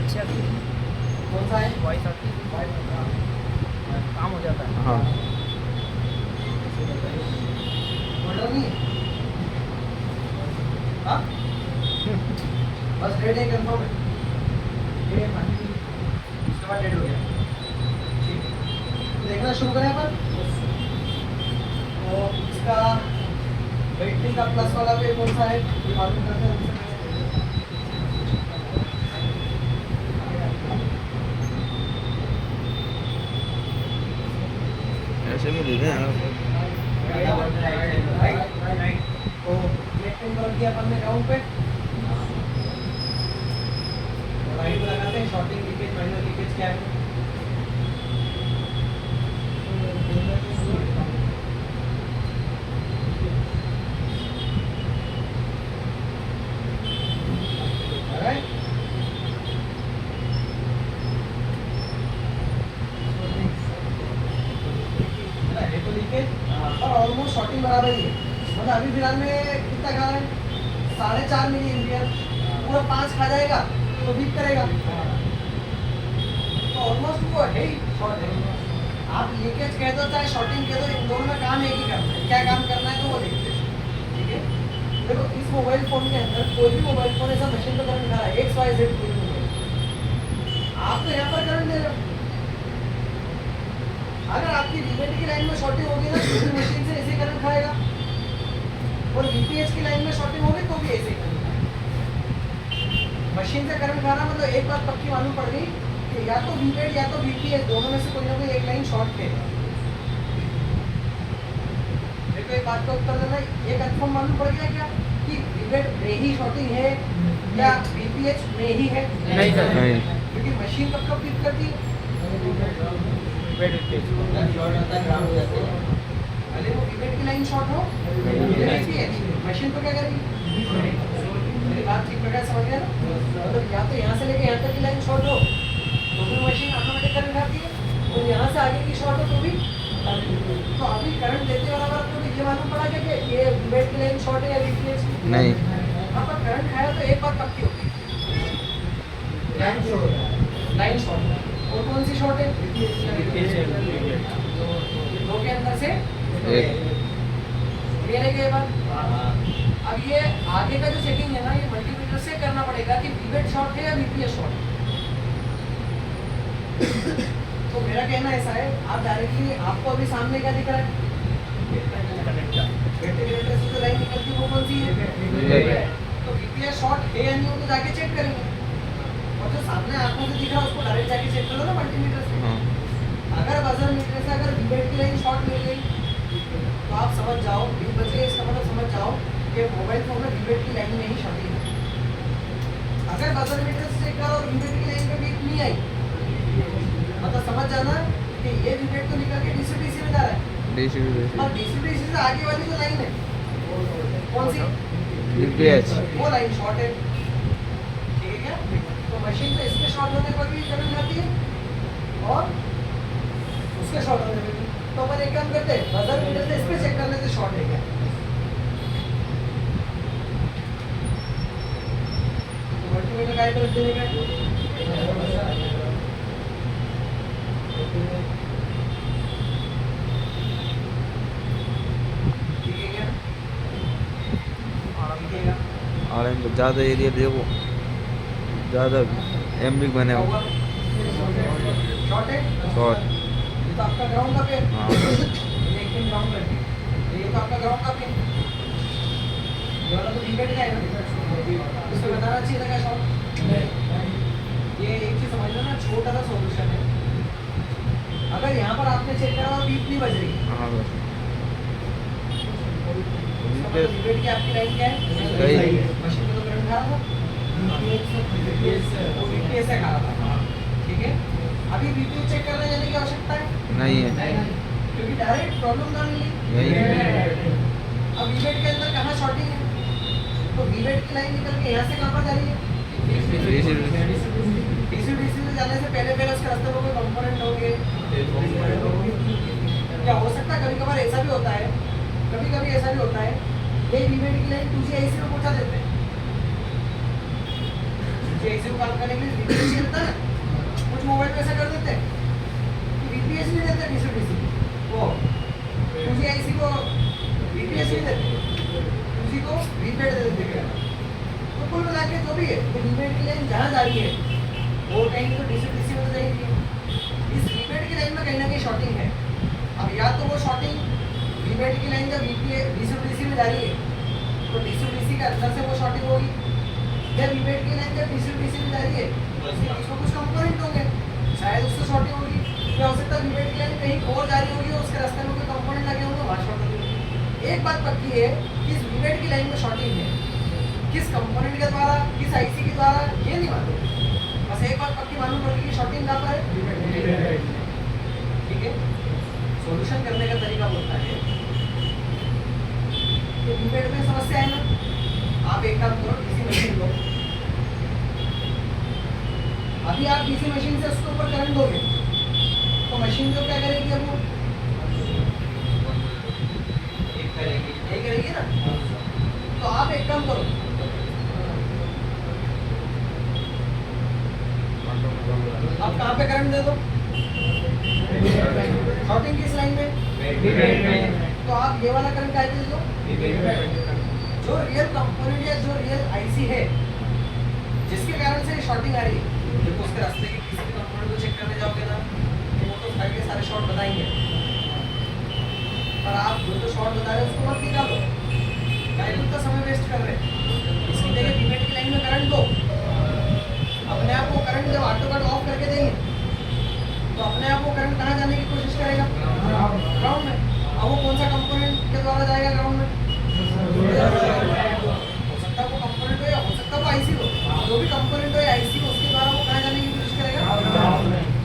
अच्छी आती है। कौन सा है? वॉइस आती है, काम हो जाता है। हाँ ऑर्डर नहीं है? हाँ? बस डेट है कंफर्म है? उसके बाद डेट हो गया। ठीक है। देखना शुरू करें अपन। तो इसका बैटरी का प्लस वाला पे कौन सा है ये मालूम करते हैं हमसे। ऐसे में दे दें आप। तो इलेक्ट्रिक कर दिया अपन ने ग्राउंड पे। लाइट लगाते हैं शॉर्टिंग लीकेज माइनर लीकेज क्या है। Alright? है तो लीकेज और ऑलमोस्ट शॉर्टिंग बराबर ही है। मतलब अभी फिलहाल में कितना खा रहा है 4.5 मिली एम्पियर पूरा 5 खा जाएगा तो बीप करेगा तो ऑलमोस्ट वो है ही शॉर्ट है। आप लीकेज कह दो चाहे शॉर्टिंग कह दो इन दोनों में काम एक ही करना है। क्या काम करना है तो वो देखते हैं। ठीक है देखो इस मोबाइल फोन के अंदर कोई भी मोबाइल फोन ऐसा मशीन पे करंट खा रहा है XYZ कोई भी मोबाइल आप तो यहाँ पर करंट दे रहे हो। अगर आपकी वीबीएच की लाइन में शॉर्टिंग होगी ना तो मशीन से ऐसे करंट खाएगा और वीपीएच की लाइन में शॉर्टिंग होगी तो भी ऐसे करंट खाएगा। मशीन से करंट खाना मतलब एक बात पक्की मालूम पड़ गई कि या तो वीबीएच या तो वीपीएच दोनों में से कोई ना कोई एक लाइन शॉर्ट है। देखो एक बात का उत्तर देना ये कंफर्म मालूम पड़ गया क्या कि वीबीएच में ही शॉर्टिंग है या वीपीएच में ही है? नहीं सर, नहीं क्योंकि मशीन कब कब बीप करती है वेट पेज पहले वो वीबीएच की लाइन शॉर्ट हो मशीन तो क्या करेगी। मेरी बात ठीक प्रकार समझ गया ना। मतलब या तो यहाँ से लेके यहाँ तक की लाइन शॉर्ट हो तो भी मशीन ऑटोमेटिक करंट खाती है और यहाँ से आगे की शॉर्ट हो तो भी। तो अभी करंट देते वाला बात तो ये मालूम पड़ा क्या कि ये वीबीएच की लाइन शॉर्ट है या वीपीएच की? नहीं यहाँ पर करंट खाया तो एक बात पक्की होगी लाइन शॉर्ट और कौन सी शॉर्ट है? दो के अंदर से एक क्लियर है क्या ये बात? अब ये आगे का जो चेकिंग है ना ये मल्टीमीटर से करना पड़ेगा कि वीबीएच शॉर्ट है या वीपीएच शॉर्ट है। तो मेरा कहना ऐसा है आप डायरेक्टली आपको अभी सामने क्या दिख रहा है वेंटिलेटर से जो लाइन निकलती है वो कौन सी है? तो वीपीएच शॉर्ट है या नहीं वो तो जाके चेक करेंगे और जो सामने आंखों से दिख रहा है उसको डायरेक्ट जाके चेक कर लो ना मल्टीमीटर से। हाँ अगर बजर मीटर से अगर वीबीएच की लाइन शॉर्ट मिल गई तो आप समझ जाओ बीप बच गई इसका मतलब समझ जाओ कि मोबाइल फोन में वीबीएच की लाइन में ही शॉर्टिंग है। अगर बजर मीटर से चेक करो और वीबीएच की लाइन पे बीप नहीं आई मतलब समझ जाना कि ये वीबीएच तो निकल के डीसी में जा रहा है डीसी और डीसी से आगे वाली जो लाइन है कौन सी? वीपीएच वो लाइन शॉर्ट है। ठीक है क्या? तो मशीन पे इसके शॉर्ट होने पर भी करंट आती है और उसके शॉर्ट होने पर भी। तो अपन एक काम करते हैं बजर मीटर से इस पे चेक कर लेते शॉर्ट है क्या। तो मल्टीमीटर का तरफ देने का ठीक है क्या? ठीक है और ज़्यादा एरिया देखो ज़्यादा एमबी बने हो शॉर्ट है शॉर्ट ये तो आपका ग्राउंड का पेन हाँ लेकिन ग्राउंड का पेन ये तो आपका ग्राउंड का पेन ये वाला तो वीबीएच का है ना इसको बताना चाहिए था क्या शॉर्ट। ये एक चीज समझ लो ना छोटा सा सॉल्यूशन है। अगर यहाँ पर आपने चेक करा और बीप नहीं बज रही हाँ बस वीबीएच की आपकी लाइन क्या है? गई। मशीन में तो करंट खा रहा था वो वीपीएस से खा रहा था। ठीक है अभी वीपीएस चेक करने जाने की आवश्यकता है नहीं है क्योंकि डायरेक्ट प्रॉब्लम कहाँ मिली? यही अब वीबीएच के अंदर कहाँ शॉर्टिंग है तो वीबीएच की लाइन निकल के यहाँ से कहाँ पर जा रही है? डीसी से जाने से पहले उसके रास्ते में कोई कंपोनेंट होंगे क्या हो सकता है कभी कभार ऐसा भी होता है कभी कभी ऐसा भी होता है ये वीबीएच की लाइन 2GIC में पहुंचा देते हैं 2GIC आईसी को काम करने के लिए VPS देता है ना, कुछ मोबाइल पे ऐसा कर देते हैं कि VPS नहीं देते डीसी डीसी वो 2G आईसी को VPS नहीं देते, 2G को वीबेड दे देते हैं। तो कुल मिला के जो भी है तो वीबेड की लाइन जहाँ जा रही है वो कहीं तो डीसी डीसी में तो जाएगी। इस वीबेड की लाइन में कहीं ना कहीं शॉर्टिंग है। अब या तो वो शॉर्टिंग वीबेड की लाइन जब डीसी डीसी में जा रही है तो डीसी डीसी के अंदर से वो शॉर्टिंग होगी, या वीबेड की लाइन जब डीसी डीसी में जा रही है तो उसमें कुछ कंपोनेंट होंगे, शायद उससे शॉर्टिंग होगी, या हो सकता है वीबेड की लाइन कहीं और जा रही होगी, उसके रास्ते में कोई कंपोनेंट लगे होंगे, वहाँ शॉर्ट होगी। एक बात पक्की है कि इस वीबेड की लाइन में शॉर्टिंग है, किस कंपोनेंट के द्वारा, किस आईसी के द्वारा, ये नहीं मालूम। बस एक बात पक्की मालूम पड़ेगी कि शॉर्टिंग कहाँ पर है, ठीक है। सॉल्यूशन करने का तरीका होता है कि वीबेड में समस्या है ना, आप एक काम करो, डीसी मशीन लो, अभी आप डीसी मशीन से उसके ऊपर करंट दोगे तो मशीन तो क्या करेगी, अब वो एक करेगी ना। तो आप एक काम करो, आप कहाँ पे करंट दे दो, शॉर्टिंग किस लाइन में, तो आप ये वाला करंट क्या दे दो, जो रियल कंपोनेंट या जो रियल आईसी है जिसके कारण से शॉर्टिंग आ रही है, देखो उसके रास्ते के किसी भी कंपोनेंट को चेक करने जाओगे ना तो वो तो सारे के सारे शॉर्ट बताएंगे, पर आप जो शॉर्ट बता रहे हो उसको मत निकालो, क्या उतना समय वेस्ट कर रहे हैं। इसकी जगह वीबेड की लाइन में करंट दो, अपने आप वो करंट जब ऑटो कट ऑफ करके देंगे तो अपने आप वो करंट कहाँ जाने की कोशिश करेगा, ग्राउंड में। अब वो कौन सा कंपोनेंट के द्वारा जाएगा ग्राउंड में, हो सकता है वो कंपोनेंट हो या हो सकता है वो आईसी हो, जो भी कंपोनेंट हो या आईसी हो उसके द्वारा वो कहाँ जाने की कोशिश करेगा,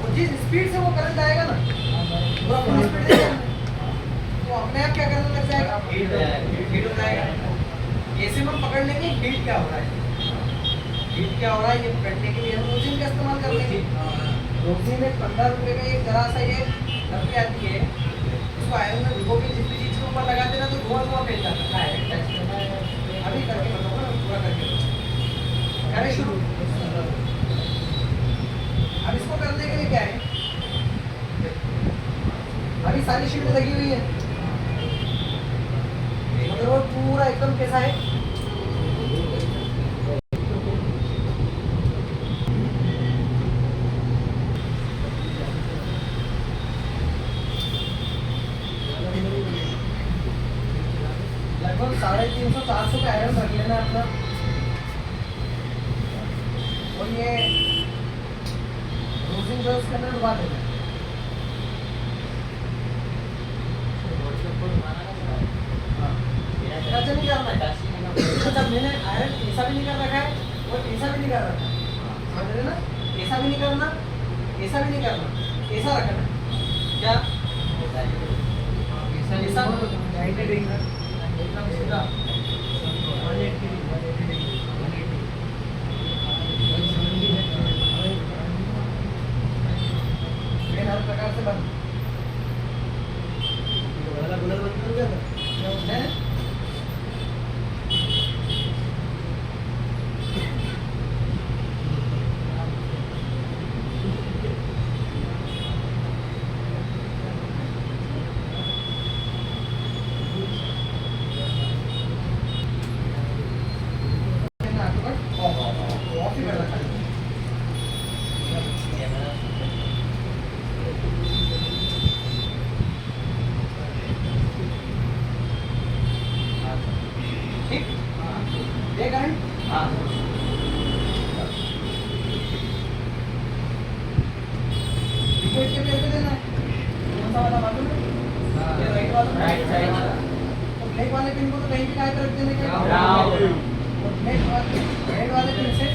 और जिस स्पीड से वो करंट आएगा ना वो अपनी स्पीड देगा तो अपने आप क्या करने लग जाएगा, हीट हो जाएगा। ऐसे में पकड़ लेंगे हीट क्या हो रहा है, हीट क्या हो रहा है ये पकड़ने के लिए हम रोजिन का इस्तेमाल कर लेंगे। रोजिन में 15 रुपये का एक जरा सा ये डब्बी आती है, उसको आयरन में भिगो के जिस भी चीज़ के ऊपर लगा देना तो धुआं फैल जाता है। अभी करके बताऊँ ना, पूरा करके करें शुरू। अब इसको करने के लिए क्या है, अभी सारी शीट लगी हुई है, मदरबोर्ड पूरा एकदम कैसा है, लगभग 350-400 का आयरन रख लेना अपना, और ये रोजिन जो उसके अंदर डुबा देना। ऐसा नहीं करना है, अच्छा मैंने आयरन ऐसा भी नहीं कर रखा है और ऐसा भी नहीं कर रखा है, समझ रहे ना, ऐसा भी नहीं करना, ऐसा भी नहीं करना, ऐसा रखना क्या, ऐसा एकदम सीधा 180 हर प्रकार से बंद वाला गुलर बंद कर दिया था है। ब्लैक वाले पिन को तो कहीं भी कहाँ पे रख देने का, रेड वाले पिन से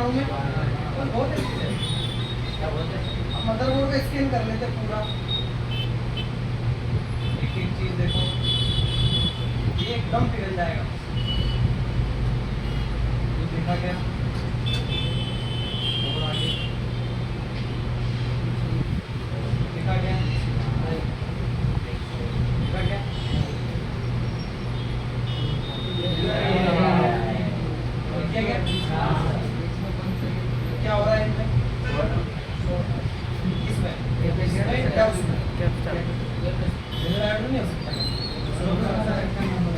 बैकग्राउंड में तो बहुत अच्छी है। क्या बोलते हैं? अब मदरबोर्ड पे स्कैन कर लेते हैं पूरा, एक एक चीज देखो, ये एकदम पिघल जाएगा। ये देखा क्या, और आगे देखा क्या, देखा क्या, देखिए क्या हो रहा है इनमें, इसमें क्या उसमें नहीं हो सकता।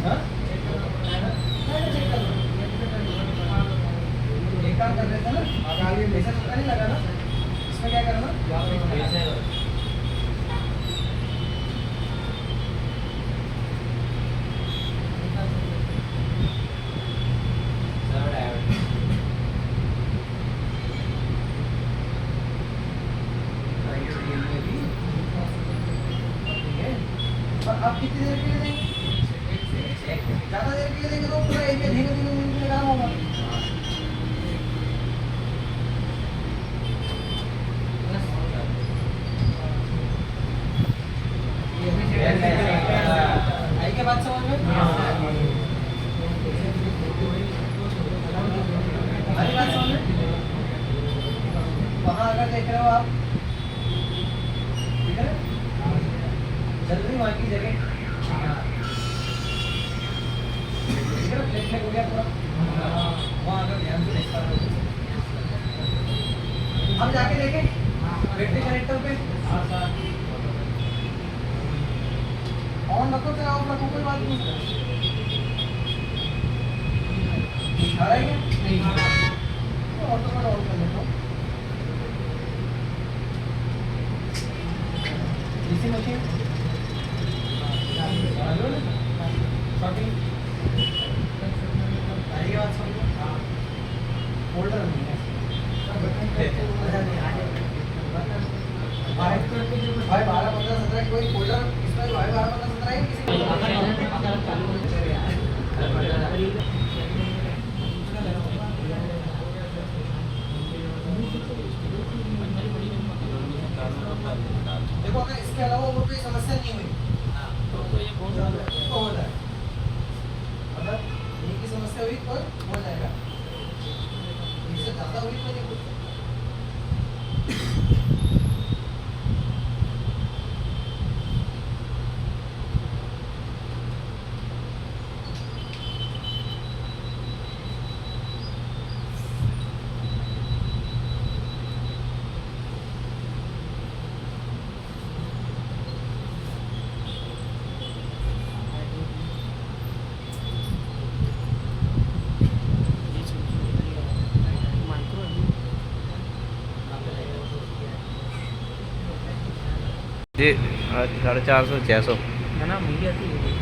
हाँ? एक काम कर लेते हैं ना, ऐसा पता नहीं लगा ना, इसमें क्या करना, और आप कितनी देर के लिए देंगे, ज़्यादा देर के लिए देंगे तो पूरा एरिया धीरे धीरे धीरे धीरे काम होगा। आई क्या बात समझ में, आई बात समझ में। वहाँ अगर देख रहे हो आप, ठीक है, चल रही वहाँ की जगह, ठीक है ना, प्लेट हो गया पूरा, वहाँ अगर ध्यान से देखता हो, हम जाके देखें बैटरी कनेक्टर पे, ऑन रखो चाहे ऑफ रखो कोई बात नहीं, आ रहा है क्या, नहीं तो ऑटोमेटिक ऑन कर लेता हूँ। डीसी मशीन शॉटिंग आएगी बात समझ में, फोल्डर नहीं है भाई 12 15 17 कोई फोल्डर इसमें भाई 12 15 17 है देखो, अगर इसके अलावा और कोई समस्या नहीं हुई तो ये तो हो जाए, अगर यही की समस्या हुई तो हो जाएगा, इससे ज़्यादा हुई तो नहीं कुछ। जी 450 600 है ना, महंगी आती है।